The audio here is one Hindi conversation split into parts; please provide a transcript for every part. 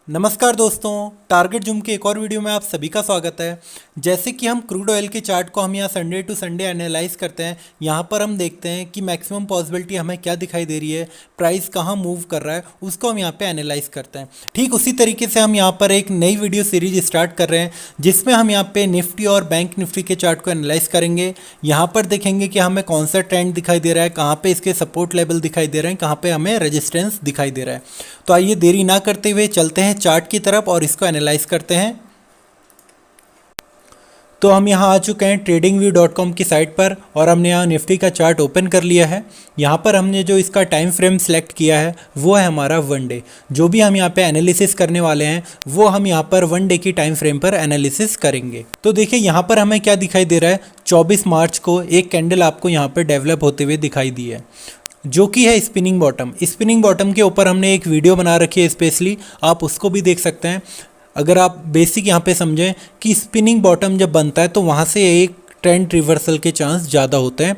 नमस्कार दोस्तों, टारगेट जूम के एक और वीडियो में आप सभी का स्वागत है। जैसे कि हम क्रूड ऑयल के चार्ट को हम यहाँ संडे टू संडे एनालाइज करते हैं, यहाँ पर हम देखते हैं कि मैक्सिमम पॉसिबिलिटी हमें क्या दिखाई दे रही है, प्राइस कहाँ मूव कर रहा है, उसको हम यहाँ पे एनालाइज करते हैं। ठीक उसी तरीके से हम यहाँ पर एक नई वीडियो सीरीज स्टार्ट कर रहे हैं, जिसमें हम यहाँ पे निफ्टी और बैंक निफ्टी के चार्ट को एनालाइज करेंगे। यहाँ पर देखेंगे कि हमें कौन सा ट्रेंड दिखाई दे रहा है, कहाँ पे इसके सपोर्ट लेवल दिखाई दे रहे हैं, कहाँ पे हमें रेजिस्टेंस दिखाई दे रहा है। तो आइए देरी ना करते हुए चलते हैं चार्ट की तरफ और इसको एनालाइज करते हैं। तो हम यहाँ आ चुके हैं tradingview.com की साइट पर और हमने यहाँ निफ्टी का चार्ट ओपन कर लिया है। यहाँ पर हमने जो इसका टाइम फ्रेम सेलेक्ट किया है वो है हमारा 1 डे। जो भी हम यहाँ पे एनालिसिस करने वाले हैं वो हम यहाँ पर 1 डे की टाइम फ्रेम पर एनालिसिस करेंगे। तो देखिए यहाँ पर हमें क्या दिखाई दे रहा है, 24 मार्च को एक कैंडल आपको यहाँ पर डेवलप होते हुए दिखाई दी है, जो कि है स्पिनिंग बॉटम। स्पिनिंग बॉटम के ऊपर हमने एक वीडियो बना रखी है स्पेशली, आप उसको भी देख सकते हैं। अगर आप बेसिक यहाँ पे समझें कि स्पिनिंग बॉटम जब बनता है तो वहाँ से एक ट्रेंड रिवर्सल के चांस ज़्यादा होते हैं।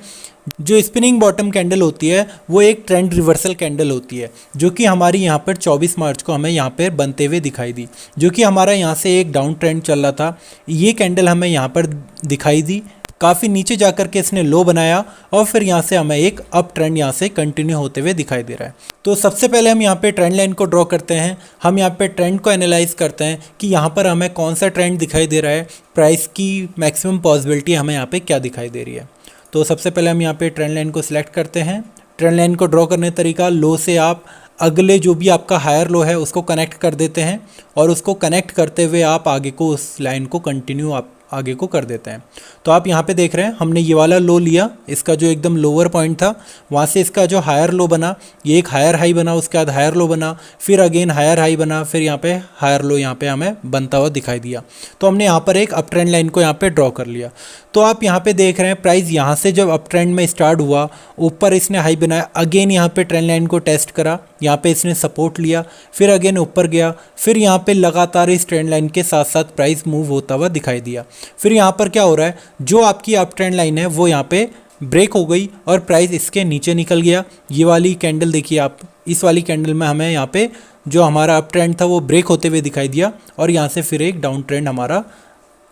जो स्पिनिंग बॉटम कैंडल होती है वो एक ट्रेंड रिवर्सल कैंडल होती है, जो कि हमारी यहाँ पर 24 मार्च को हमें यहाँ पर बनते हुए दिखाई दी, जो कि हमारा यहाँ से एक डाउन ट्रेंड चल रहा था। ये कैंडल हमें यहाँ पर दिखाई दी, काफ़ी नीचे जाकर के इसने लो बनाया और फिर यहाँ से हमें एक अप ट्रेंड यहाँ से कंटिन्यू होते हुए दिखाई दे रहा है। तो सबसे पहले हम यहाँ पे ट्रेंड लाइन को ड्रॉ करते हैं। हम यहाँ पे ट्रेंड को एनालाइज करते हैं कि यहाँ पर हमें कौन सा ट्रेंड दिखाई दे रहा है, प्राइस की मैक्सिमम पॉसिबिलिटी हमें यहाँ पे क्या दिखाई दे रही है। तो सबसे पहले हम यहाँ पे ट्रेंड लाइन को सिलेक्ट करते हैं। ट्रेंड लाइन को ड्रॉ करने का तरीका, लो से आप अगले जो भी आपका हायर लो है उसको कनेक्ट कर देते हैं और उसको कनेक्ट करते हुए आप आगे को उस लाइन को कंटिन्यू आप आगे को कर देते हैं। तो आप यहाँ पे देख रहे हैं हमने ये वाला लो लिया, इसका जो एकदम लोअर पॉइंट था वहाँ से इसका जो हायर लो बना, ये एक हायर हाई बना, उसके बाद हायर लो बना, फिर अगेन हायर हाई बना, फिर यहाँ पे हायर लो यहाँ पे हमें बनता हुआ दिखाई दिया। तो हमने यहाँ पर एक अप ट्रेंड लाइन को यहाँ पे ड्रॉ कर लिया। तो आप यहाँ पे देख रहे हैं प्राइस यहाँ से जब अप ट्रेंड में स्टार्ट हुआ, ऊपर इसने हाई बनाया, अगेन यहाँ पे ट्रेंड लाइन को टेस्ट करा, यहाँ पे इसने सपोर्ट लिया, फिर अगेन ऊपर गया, फिर यहाँ पे लगातार इस ट्रेंड लाइन के साथ साथ प्राइस मूव होता हुआ दिखाई दिया। फिर यहाँ पर क्या हो रहा है, जो आपकी अप ट्रेंड लाइन है वो यहाँ पे ब्रेक हो गई और प्राइस इसके नीचे निकल गया। ये वाली कैंडल देखिए आप, इस वाली कैंडल में हमें यहाँ पे जो हमारा अप ट्रेंड था वो ब्रेक होते हुए दिखाई दिया और यहाँ से फिर एक डाउन ट्रेंड हमारा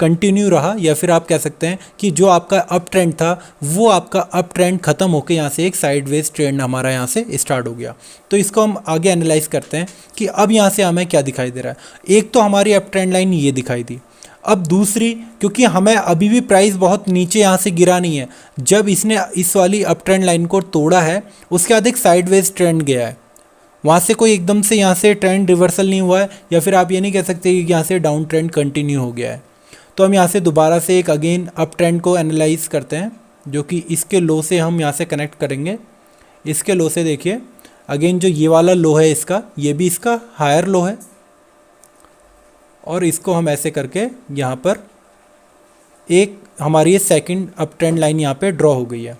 कंटिन्यू रहा, या फिर आप कह सकते हैं कि जो आपका अप ट्रेंड था वो आपका अप ट्रेंड ख़त्म होकर यहाँ से एक साइडवेज ट्रेंड हमारा यहाँ से स्टार्ट हो गया। तो इसको हम आगे एनालाइज करते हैं कि अब यहाँ से हमें क्या दिखाई दे रहा है। एक तो हमारी अप ट्रेंड लाइन ये दिखाई दी, अब दूसरी, क्योंकि हमें अभी भी प्राइस बहुत नीचे यहाँ से गिरा नहीं है, जब इसने इस वाली अप ट्रेंड लाइन को तोड़ा है उसके बाद एक साइडवेज ट्रेंड गया है, वहाँ से कोई एकदम से यहाँ से ट्रेंड रिवर्सल नहीं हुआ है, या फिर आप ये नहीं कह सकते कि यहाँ से डाउन ट्रेंड कंटिन्यू हो गया है। तो हम यहाँ से दोबारा से एक अगेन अप ट्रेंड को एनालाइज करते हैं, जो कि इसके लो से हम यहाँ से कनेक्ट करेंगे। इसके लो से देखिए अगेन जो ये वाला लो है इसका, ये भी इसका हायर लो है और इसको हम ऐसे करके यहाँ पर एक हमारी ये सेकंड अप ट्रेंड लाइन यहाँ पे ड्रॉ हो गई है।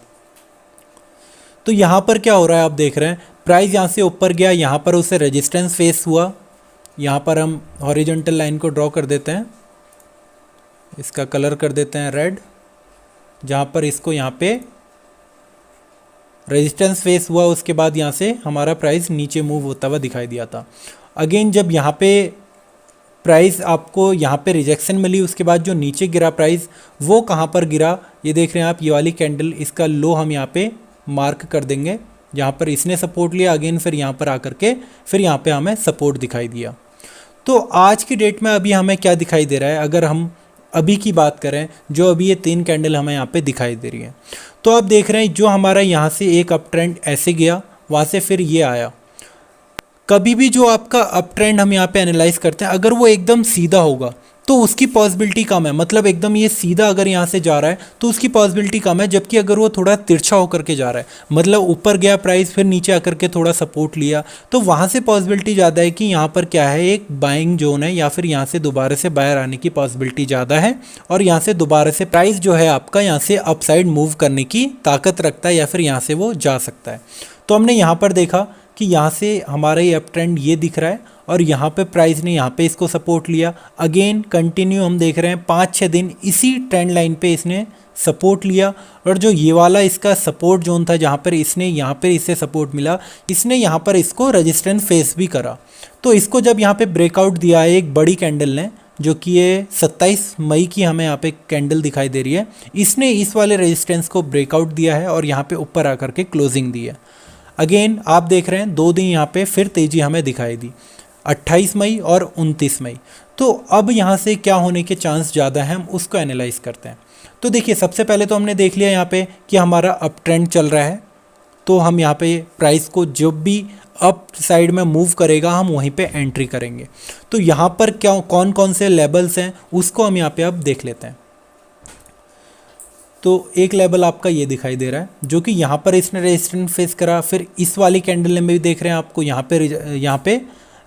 तो यहाँ पर क्या हो रहा है, आप देख रहे हैं प्राइस यहाँ से ऊपर गया, यहाँ पर उसे रेजिस्टेंस फेस हुआ। यहाँ पर हम हॉरिजॉन्टल लाइन को ड्रॉ कर देते हैं, इसका कलर कर देते हैं रेड, जहाँ पर इसको यहाँ पे रेजिस्टेंस फेस हुआ, उसके बाद यहाँ से हमारा प्राइस नीचे मूव होता हुआ दिखाई दिया था। अगेन जब यहाँ पे प्राइस आपको यहाँ पे रिजेक्शन मिली, उसके बाद जो नीचे गिरा प्राइस वो कहाँ पर गिरा, ये देख रहे हैं आप, ये वाली कैंडल, इसका लो हम यहाँ पे मार्क कर देंगे, जहाँ पर इसने सपोर्ट लिया, अगेन फिर यहाँ पर आकर के फिर यहाँ पे हमें सपोर्ट दिखाई दिया। तो आज की डेट में अभी हमें क्या दिखाई दे रहा है, अगर हम अभी की बात करें, जो अभी ये 3 कैंडल हमें यहाँ पे दिखाई दे रही है, तो आप देख रहे हैं जो हमारा यहाँ से एक अप ट्रेंड ऐसे गया, वहाँ से फिर ये आया। कभी भी जो आपका अप ट्रेंड हम यहाँ पे एनालाइज करते हैं, अगर वो एकदम सीधा होगा तो उसकी पॉसिबिलिटी कम है, मतलब एकदम ये सीधा अगर यहाँ से जा रहा है तो उसकी पॉसिबिलिटी कम है। जबकि अगर वो थोड़ा तिरछा होकर के जा रहा है, मतलब ऊपर गया प्राइस फिर नीचे आकर के थोड़ा सपोर्ट लिया, तो वहाँ से पॉसिबिलिटी ज़्यादा है कि यहाँ पर क्या है, एक बाइंग जोन है, या फिर यहाँ से दोबारा से बायर आने की पॉसिबिलिटी ज़्यादा है और यहाँ से दोबारा से प्राइस जो है आपका यहाँ से अपसाइड मूव करने की ताकत रखता है, या फिर यहाँ से वो जा सकता है। तो हमने यहाँ पर देखा कि यहाँ से हमारा ये अप ट्रेंड ये दिख रहा है और यहाँ पे प्राइस ने यहाँ पे इसको सपोर्ट लिया, अगेन कंटिन्यू हम देख रहे हैं 5-6 दिन इसी ट्रेंड लाइन पे इसने सपोर्ट लिया, और जो ये वाला इसका सपोर्ट जोन था जहाँ पर इसने यहाँ पर इससे सपोर्ट मिला, इसने यहाँ पर इसको रेजिस्टेंस फेस भी करा। तो इसको जब यहाँ पे ब्रेकआउट दिया है एक बड़ी कैंडल ने, जो कि ये 27 मई की हमें यहाँ पे कैंडल दिखाई दे रही है, इसने इस वाले रेजिस्टेंस को ब्रेकआउट दिया है और यहाँ पे ऊपर आकर के क्लोजिंग दी है। अगेन आप देख रहे हैं 2 दिन यहाँ पे फिर तेज़ी हमें दिखाई दी, 28 मई और 29 मई। तो अब यहाँ से क्या होने के चांस ज़्यादा हैं, हम उसको एनालाइज करते हैं। तो देखिए सबसे पहले तो हमने देख लिया यहाँ पे कि हमारा अप ट्रेंड चल रहा है, तो हम यहाँ पे प्राइस को जब भी अप साइड में मूव करेगा हम वहीं पे एंट्री करेंगे। तो यहाँ पर क्या कौन कौन से लेवल्स हैं उसको हम यहाँ पे अब देख लेते हैं। तो एक लेवल आपका ये दिखाई दे रहा है, जो कि यहाँ पर इसने रेजिस्टेंस फेस करा, फिर इस वाली कैंडल में भी देख रहे हैं आपको यहाँ पे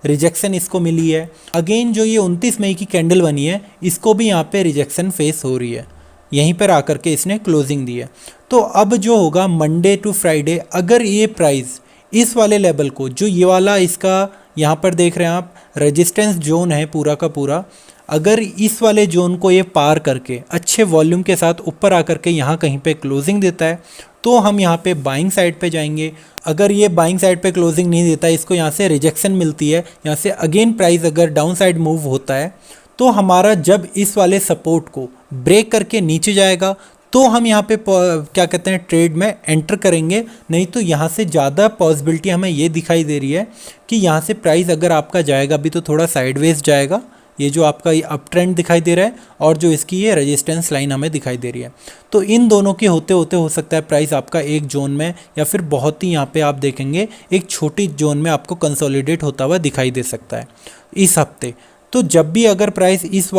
रिजेक्शन इसको मिली है। अगेन जो ये 29 मई की कैंडल बनी है, इसको भी यहाँ पे रिजेक्शन फेस हो रही है, यहीं पर आकर के इसने क्लोजिंग दी है। तो अब जो होगा मंडे टू फ्राइडे, अगर ये प्राइस इस वाले लेवल को, जो ये वाला इसका यहाँ पर देख रहे हैं आप रेजिस्टेंस जोन है पूरा का पूरा, अगर इस वाले जोन को ये पार करके अच्छे वॉल्यूम के साथ ऊपर आकर के यहाँ कहीं पे क्लोजिंग देता है, तो हम यहाँ पे बाइंग साइड पे जाएंगे। अगर ये बाइंग साइड पे क्लोजिंग नहीं देता, इसको यहाँ से रिजेक्शन मिलती है, यहाँ से अगेन प्राइस अगर डाउन साइड मूव होता है, तो हमारा जब इस वाले सपोर्ट को ब्रेक करके नीचे जाएगा तो हम यहाँ पे क्या कहते हैं ट्रेड में एंटर करेंगे। नहीं तो यहाँ से ज़्यादा पॉसिबिलिटी हमें ये दिखाई दे रही है कि यहाँ से प्राइस अगर आपका जाएगा भी तो थोड़ा साइडवेज जाएगा, ये जो आपका ये अप ट्रेंड दिखाई दे रहा है और जो इसकी ये रेजिस्टेंस लाइन हमें दिखाई दे रही है। तो इन दोनों के होते होते हो सकता है प्राइस आपका एक जोन में या फिर बहुत ही यहाँ पे आप देखेंगे एक छोटी जोन में आपको कंसोलिडेट होता हुआ दिखाई दे सकता है इस हफ्ते। तो जब भी अगर प्राइस इस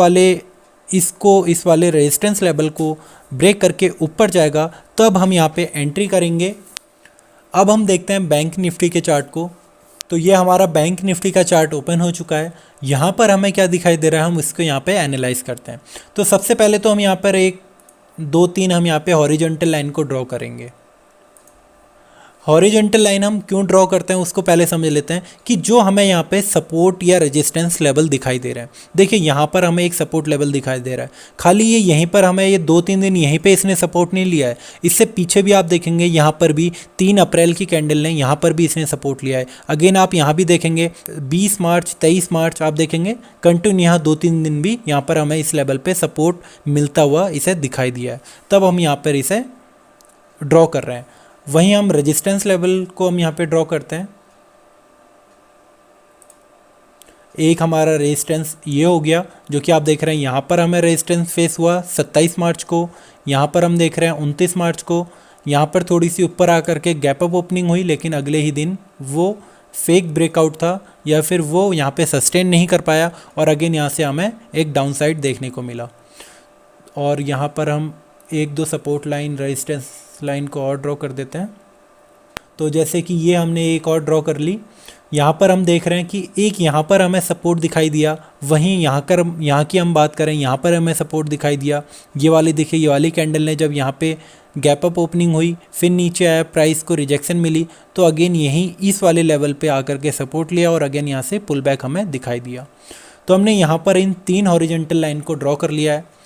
वाले रेजिस्टेंस लेवल को ब्रेक करके ऊपर जाएगा तब हम यहाँ पे एंट्री करेंगे। अब हम देखते हैं बैंक निफ्टी के चार्ट को। तो ये हमारा बैंक निफ्टी का चार्ट ओपन हो चुका है। यहाँ पर हमें क्या दिखाई दे रहा है, हम इसको यहाँ पे एनालाइज करते हैं। तो सबसे पहले तो हम यहाँ पर 1 2 3 हम यहाँ पे हॉरिजॉन्टल लाइन को ड्रॉ करेंगे। हॉरिजॉन्टल लाइन हम क्यों ड्रॉ करते हैं उसको पहले समझ लेते हैं कि जो हमें यहाँ पे सपोर्ट या रेजिस्टेंस लेवल दिखाई दे रहा है। देखिए यहाँ पर हमें एक सपोर्ट लेवल दिखाई दे रहा है, खाली ये यहीं पर हमें ये 2-3 दिन यहीं पे इसने सपोर्ट नहीं लिया है। इससे पीछे भी आप देखेंगे यहाँ पर भी 3 अप्रैल की कैंडल ने यहाँ पर भी इसने सपोर्ट लिया है। अगेन आप यहाँ भी देखेंगे 20 मार्च 23 मार्च आप देखेंगे कंटिन्यू यहाँ 2-3 दिन भी यहाँ पर हमें इस लेवल पर सपोर्ट मिलता हुआ इसे दिखाई दिया है, तब हम यहाँ पर इसे ड्रॉ कर रहे हैं। वहीं हम रेजिस्टेंस लेवल को हम यहाँ पे ड्रॉ करते हैं। एक हमारा रेजिस्टेंस ये हो गया जो कि आप देख रहे हैं यहाँ पर हमें रेजिस्टेंस फेस हुआ 27 मार्च को, यहाँ पर हम देख रहे हैं 29 मार्च को। यहाँ पर थोड़ी सी ऊपर आकर के गैप अप ओपनिंग हुई, लेकिन अगले ही दिन वो फेक ब्रेकआउट था या फिर वो यहाँ पे सस्टेन नहीं कर पाया और अगेन यहाँ से हमें एक डाउन साइड देखने को मिला। और यहाँ पर हम 1-2 सपोर्ट लाइन रेजिस्टेंस लाइन को और ड्रॉ कर देते हैं। तो जैसे कि ये हमने एक और ड्रॉ कर ली। यहाँ पर हम देख रहे हैं कि एक यहाँ पर हमें सपोर्ट दिखाई दिया, वहीं यहाँ की हम बात करें यहाँ पर हमें सपोर्ट दिखाई दिया। ये वाली देखिए, ये वाली कैंडल ने जब यहाँ पे गैप अप ओपनिंग हुई फिर नीचे आया, प्राइस को रिजेक्शन मिली, तो अगेन यहीं इस वाले लेवल पे आकर के सपोर्ट लिया और अगेन यहाँ से पुल बैक हमें दिखाई दिया। तो हमने यहाँ पर इन 3 हॉरिजॉन्टल लाइन को ड्रॉ कर लिया है।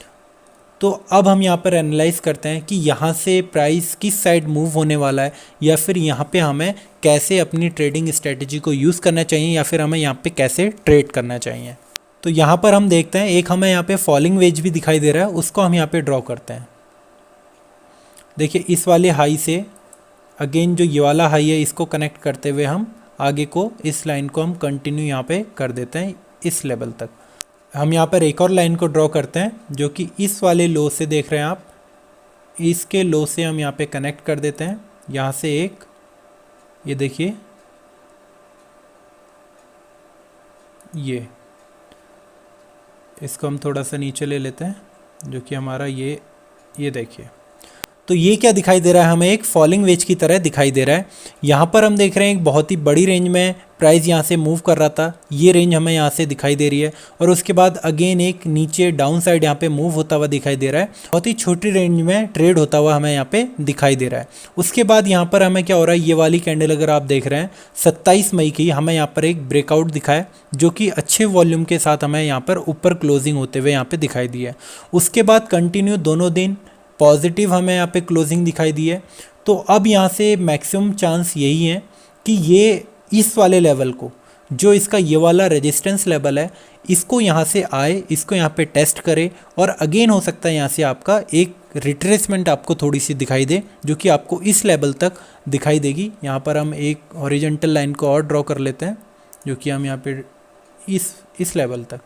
तो अब हम यहाँ पर एनालाइज करते हैं कि यहाँ से प्राइस किस साइड मूव होने वाला है, या फिर यहाँ पे हमें कैसे अपनी ट्रेडिंग स्ट्रेटजी को यूज़ करना चाहिए, या फिर हमें यहाँ पे कैसे ट्रेड करना चाहिए। तो यहाँ पर हम देखते हैं एक हमें यहाँ पे फॉलिंग वेज भी दिखाई दे रहा है, उसको हम यहाँ पे ड्रॉ करते हैं। देखिए इस वाले हाई से अगेन जो ये वाला हाई है इसको कनेक्ट करते हुए हम आगे को इस लाइन को हम कंटिन्यू यहाँ पे कर देते हैं इस लेवल तक। हम यहाँ पर एक और लाइन को ड्रॉ करते हैं जो कि इस वाले लो से देख रहे हैं आप, इसके लो से हम यहाँ पे कनेक्ट कर देते हैं। यहाँ से एक ये देखिए ये, इसको हम थोड़ा सा नीचे ले लेते हैं जो कि हमारा ये देखिए। तो ये क्या दिखाई दे रहा है, हमें एक फॉलिंग वेज की तरह दिखाई दे रहा है। यहाँ पर हम देख रहे हैं एक बहुत ही बड़ी रेंज में प्राइस यहाँ से मूव कर रहा था, ये रेंज हमें यहाँ से दिखाई दे रही है, और उसके बाद अगेन एक नीचे डाउन साइड यहाँ पे मूव होता हुआ दिखाई दे रहा है। बहुत ही छोटी रेंज में ट्रेड होता हुआ हमें यहाँ पे दिखाई दे रहा है। उसके बाद यहाँ पर हमें क्या हो रहा है, ये वाली कैंडल अगर आप देख रहे हैं 27 मई की, हमें यहाँ पर एक ब्रेकआउट दिखा है जो कि अच्छे वॉल्यूम के साथ हमें यहाँ पर ऊपर क्लोजिंग होते हुए यहाँ पे दिखाई दी है। उसके बाद कंटिन्यू दोनों दिन पॉजिटिव हमें यहाँ पे क्लोजिंग दिखाई दी है। तो अब यहाँ से मैक्सिमम चांस यही है कि ये इस वाले लेवल को, जो इसका ये वाला रेजिस्टेंस लेवल है इसको यहाँ से आए, इसको यहाँ पे टेस्ट करे और अगेन हो सकता है यहाँ से आपका एक रिट्रेसमेंट आपको थोड़ी सी दिखाई दे, जो कि आपको इस लेवल तक दिखाई देगी। यहाँ पर हम एक हॉरिजॉन्टल लाइन को और ड्रॉ कर लेते हैं, जो कि हम यहाँ पे इस लेवल तक।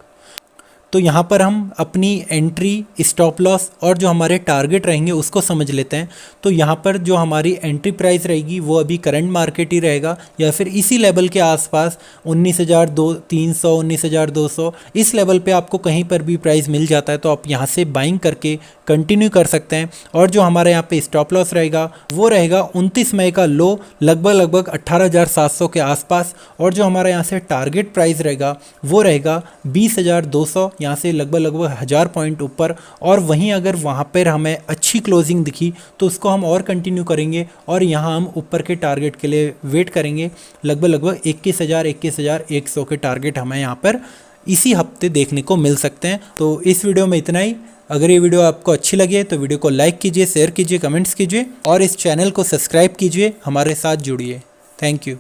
तो यहाँ पर हम अपनी एंट्री, स्टॉप लॉस और जो हमारे टारगेट रहेंगे उसको समझ लेते हैं। तो यहाँ पर जो हमारी एंट्री प्राइस रहेगी वो अभी करंट मार्केट ही रहेगा या फिर इसी लेवल के आसपास 19,300 19,200 इस लेवल पे आपको कहीं पर भी प्राइस मिल जाता है तो आप यहाँ से बाइंग करके कंटिन्यू कर सकते हैं। और जो हमारे यहाँ पे स्टॉप लॉस रहेगा वो रहेगा 29 मई का लो लगभग 18,700 के आसपास। और जो हमारा यहाँ से टारगेट प्राइस रहेगा वो रहेगा 20,200, यहाँ से लगभग 1000 पॉइंट ऊपर। और वहीं अगर वहाँ पर हमें अच्छी क्लोजिंग दिखी तो उसको हम और कंटिन्यू करेंगे और यहाँ हम ऊपर के टारगेट के लिए वेट करेंगे। लगभग 21,100 के टारगेट हमें यहाँ पर इसी हफ्ते देखने को मिल सकते हैं। तो इस वीडियो में इतना ही। अगर ये वीडियो आपको अच्छी लगे तो वीडियो को लाइक कीजिए, शेयर कीजिए, कमेंट्स कीजिए और इस चैनल को सब्सक्राइब कीजिए, हमारे साथ जुड़िए। Thank you.